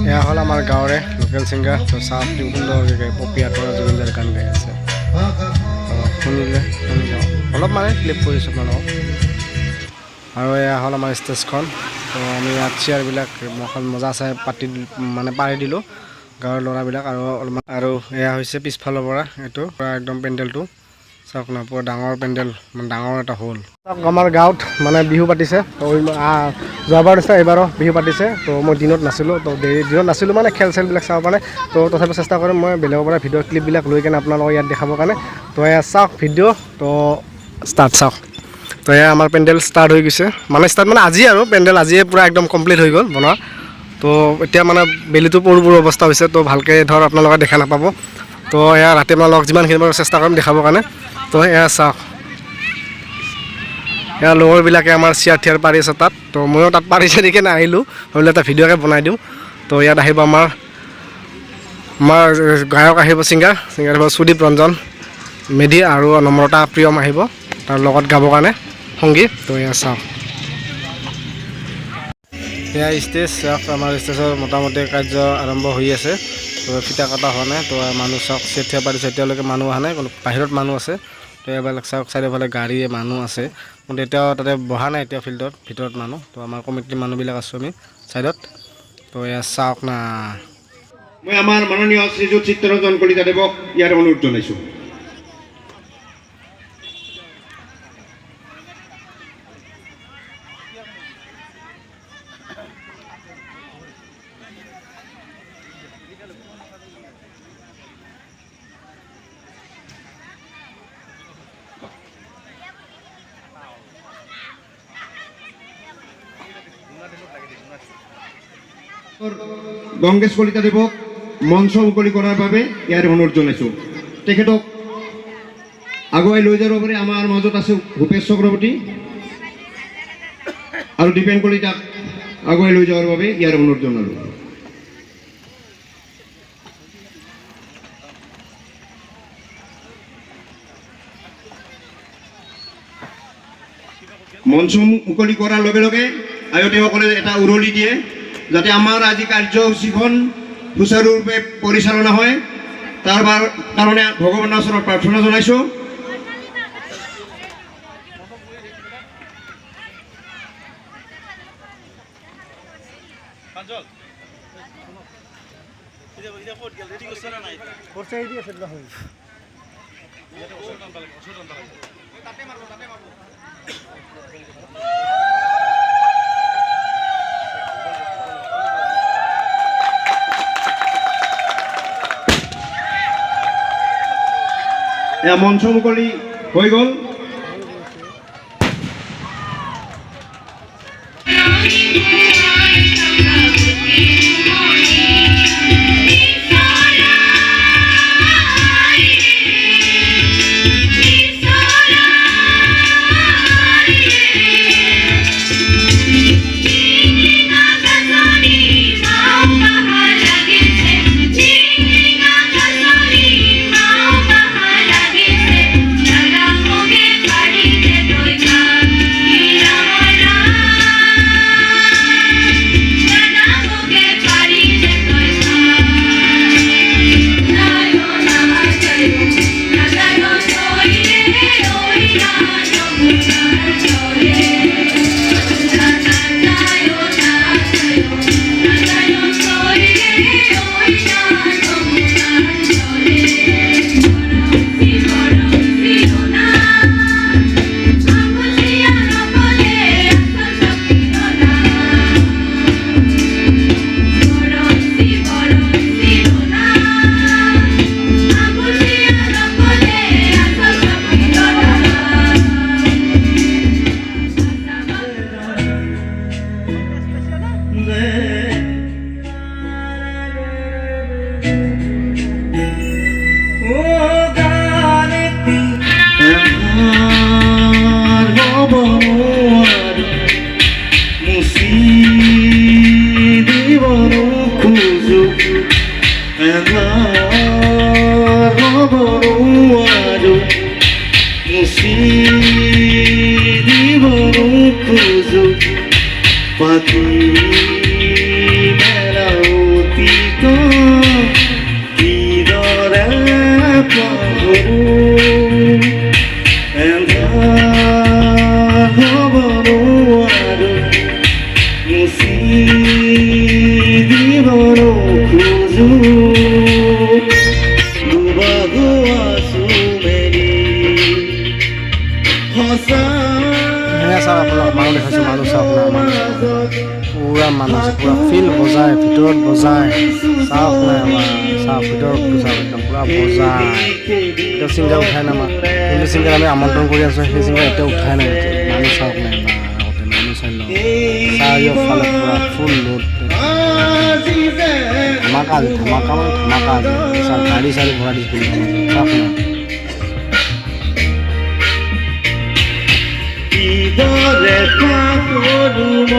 এয়া হ'ল আমাৰ গাঁৱৰে লোকেল ছিংগাৰ তো চাওক কি সুন্দৰকৈ পপিয়া তৰা জুবিনদাৰ গান গাই আছে শুনিলে শুনি যাওঁ অলপ মানে ক্লিপ কৰিছোঁ মানুহক আৰু এয়া হ'ল আমাৰ ষ্টেজখন তো আমি ইয়াত চেয়াৰবিলাক মজা চাই পাৰি দিলোঁ গাঁৱৰ ল'ৰাবিলাক আৰু অলপমান আৰু এয়া হৈছে পিছফালৰ পৰা এইটো পূৰা একদম পেণ্ডেলটো চাওক না পুৰা ডাঙৰ পেণ্ডেল মানে ডাঙৰ এটা হ'ল চাওক আমাৰ গাঁৱত মানে বিহু পাতিছে তো যোৱাবাৰ নিচিনা এইবাৰো বিহু পাতিছে তো মই দিনত নাছিলোঁ তো দিনত নাছিলোঁ মানে খেল চেলবিলাক চাব কাৰণে তো তথাপি চেষ্টা কৰিম মই বেলেগৰ পৰা ভিডিঅ' ক্লিপবিলাক লৈ কেনে আপোনালোকক ইয়াত দেখাবৰ কাৰণে তো এয়া চাওক ভিডিঅ' তো ষ্টাৰ্ট চাওক তো এয়া আমাৰ পেণ্ডেল ষ্টাৰ্ট হৈ গৈছে মানে ষ্টাৰ্ট মানে আজি আৰু পেণ্ডেল আজিয়ে পূৰা একদম কমপ্লিট হৈ গ'ল বনোৱা তো এতিয়া মানে বেলিটো পৰো অৱস্থা হৈছে তো ভালকৈ ধৰ আপোনালোকে দেখা নাপাব তো এয়া ৰাতি আপোনালোকক যিমানখিনি বাৰু চেষ্টা কৰিম দেখাবৰ কাৰণে তো এয়া চাওক এয়া লগৰবিলাকে আমাৰ চেয়াৰ থিয়াৰ পাৰি আছে তাত তো ময়ো তাত পাৰি চাৰিকৈ নাহিলোঁ ভাবিলে এটা ভিডিঅ'কে বনাই দিওঁ তো ইয়াত আহিব আমাৰ গায়ক আহিব ছিংগাৰ আহিব সুদীপ ৰঞ্জন মেধি আৰু নম্ৰতা প্ৰিয়ম আহিব তাৰ লগত গাবৰ কাৰণে সংগীত তো এয়া চাওক এয়া ষ্টেজ চাওক আমাৰ ষ্টেজৰ মোটামুটি কাৰ্য আৰম্ভ হৈ আছে তো ফিটা কটা হোৱা নাই তো মানুহ চাওক চেট থিয়া পাতিছে এতিয়ালৈকে মানুহ অহা নাই কোনো বাহিৰত মানুহ আছে তো এইবিলাক চাওক চাৰিওফালে গাড়ীয়ে মানুহ আছে কিন্তু এতিয়াও তাতে বহা নাই এতিয়া ফিল্ডত ভিতৰত মানুহ তো আমাৰ কমিটিৰ মানুহবিলাক আছোঁ আমি ছাইডত তো এয়া চাওক না মই আমাৰ মাননীয় শ্ৰীযুত চিত্তৰঞ্জন কলিতাদেৱক ইয়াৰ অনুৰোধ জনাইছোঁ গংগেশ কলিতাদেৱক মঞ্চ মুকলি কৰাৰ বাবে ইয়াৰ অনুৰোধ জনাইছোঁ তেখেতক আগুৱাই লৈ যাব পাৰে আমাৰ মাজত আছে ভূপেশ চক্ৰৱৰ্তী আৰু দীপেন কলিতাক আগুৱাই লৈ যোৱাৰ বাবে ইয়াৰ অনুৰোধ জনালোঁ মঞ্চ মুকলি কৰাৰ লগে লগে আয়তীসকলে এটা উৰুলি দিয়ে যাতে আমাৰ আজি কাৰ্যসূচীখন সুচাৰুৰূপে পৰিচালনা হয় তাৰ কাৰণে ভগৱানৰ ওচৰত প্ৰাৰ্থনা জনাইছোঁ এয়া মঞ্চ মুকলি হৈ গ'ল Okay. सोचूं डूबा हुआ आंसू मेरी हंसा সেয়া চাওক আপোনাক মানুহ দেখাইছোঁ মানুহ চাওক না মানুহ পুৰা মানুহ আছে পুৰা ফিল বজায় ভিতৰত বজায় চাওক না আমাৰ চাওক ভিতৰত চাওক একদম পুৰা বজায় এতিয়া ছিংগাৰ উঠাই নাই আমাৰ যোনটো ছিংগাৰ আমি আমন্ত্ৰণ কৰি আছোঁ সেই ছিংগাৰ এতিয়া উঠাই নাই মানুহ চাওক নাই আগতে মানুহ চাই লওঁ চাৰিওফালে পুৰা ফুল লোড ধামাকা আজি ধামাকা মানে ধামাকা আজি চাওক গাড়ী চাড়ী ভৰাই দিছোঁ চাওক না কিদৰে পাহৰো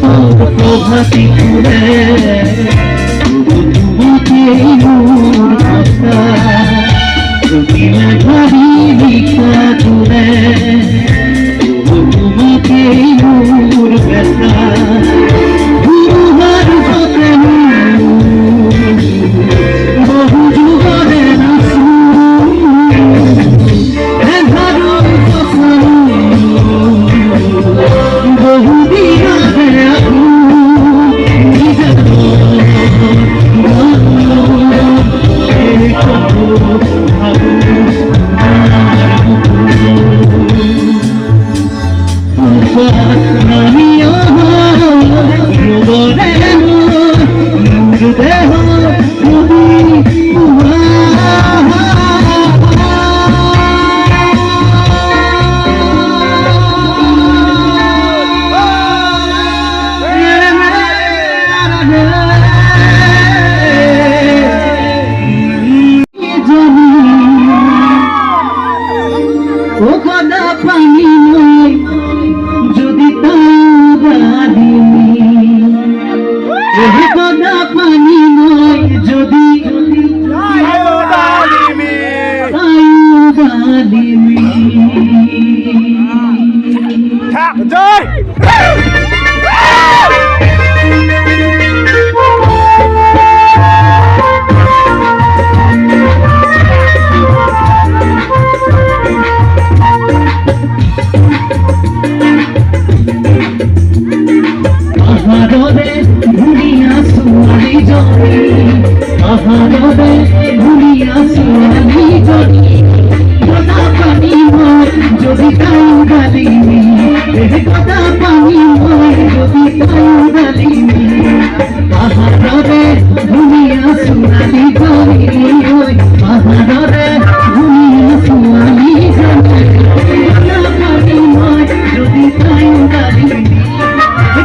প্রভাতী করে তোমাকে মোর কথা তুমি ঘড়ি লিখা তুলে তোমাকে মোর ব্যথা তোমার সাথে বহু যুগরে না বহুদিন পানি নয় যদি কথা পানি নয় যদি আহারে ভুলিয়া সুয়ালি জনি আহারে ভুলিয়া সুয়ালি জনি কথা পানি নয় যদি কাউদালিনি কথা পানি নয় যদি কাউদালিনি আহারে ভুলিয়া সুয়ালি জনি আহারে ভুলিয়া সুয়ালি জনি কথা পানি নয় যদি কাউদালিনি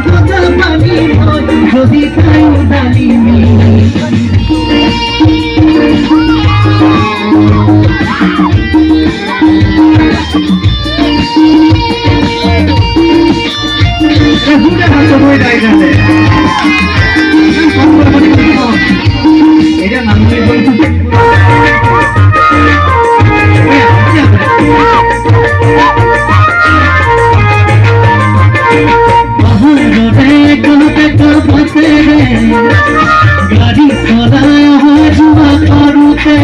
কথা পানি নয় যদি কাউদালিনি এটা নাম গাড়ি চলায় জুয়া করুতে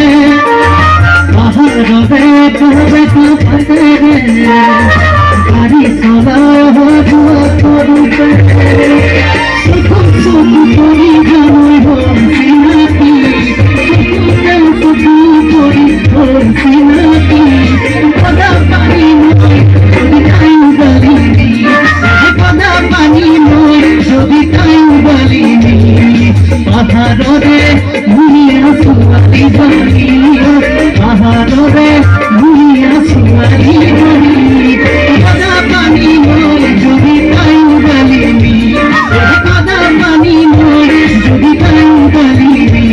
গাড়ি চলায় জুয়া করুতে করি জানোই বলছি নাকি বলছি নাকি কথা পানি নয় যদি কাউদালিনি কথা পানি নয় যদি কাউদালিনি আহারে ভুলিয়া সুয়ালি জনি আহারে ভুলিয়া সুয়ালি জনি কথা পানি নয় যদি কাউদালিনি কথা পানি নয় যদি কাউদালিনি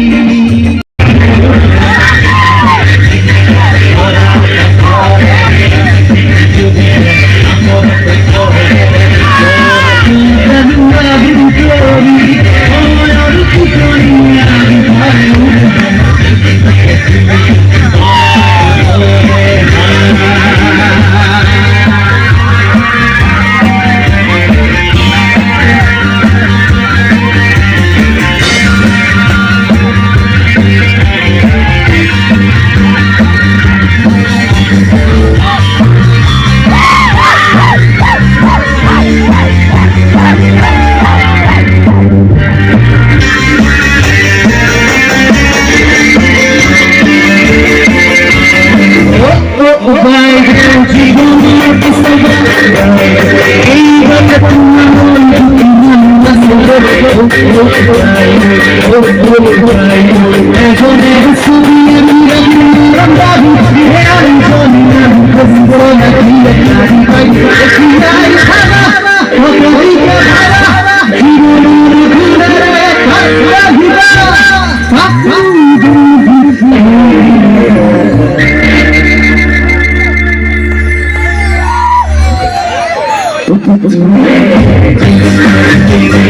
Thank you.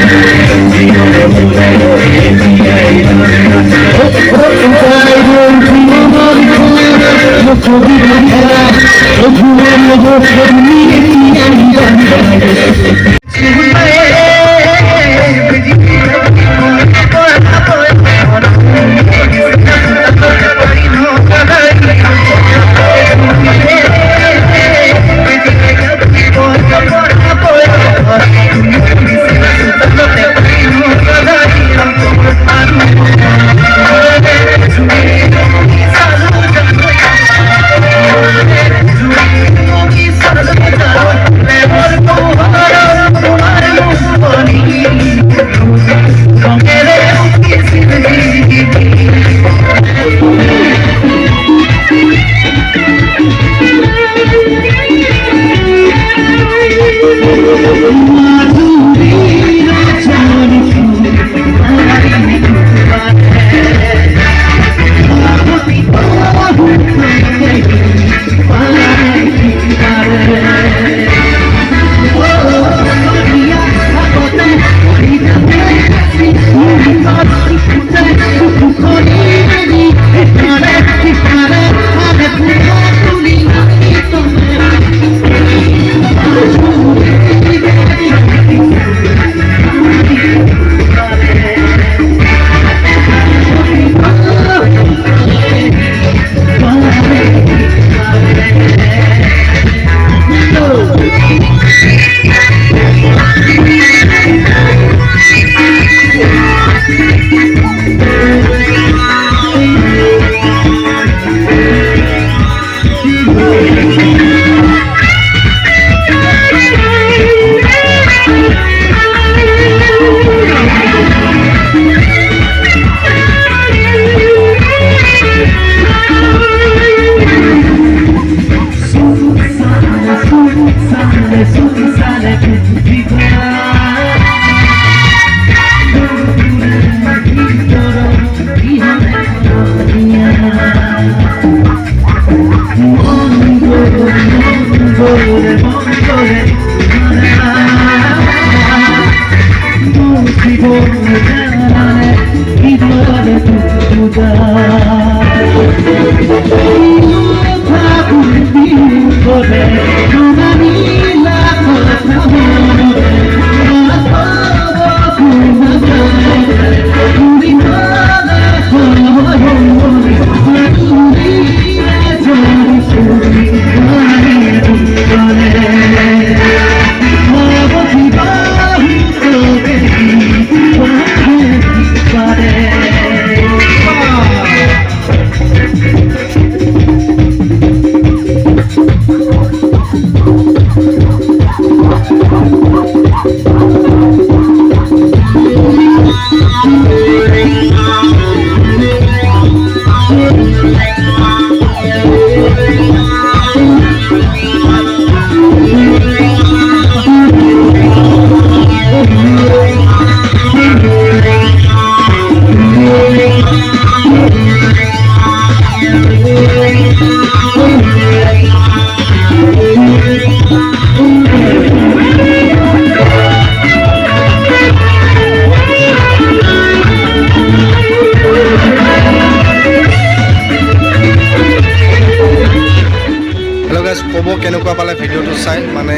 ক'ব কেনেকুৱা পালে ভিডিঅ'টো চাই, মানে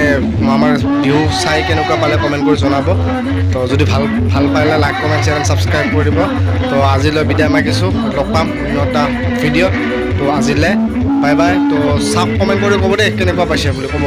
আমাৰ ভিউ চাই কেনেকুৱা পালে কমেণ্ট কৰি জনাব। তো যদি ভাল পালে লাইক কমেণ্ট চেনেল ছাবস্ক্ৰাইব কৰি দিব। তো আজিলৈ বিদায় মাগিছোঁ, লগ পাম অন্য এটা ভিডিঅ'ত। তো আজিলৈ বাই বাই। তো চাওক, কমেণ্ট কৰি ক'ব দেই কেনেকুৱা পাইছে বুলি ক'ব।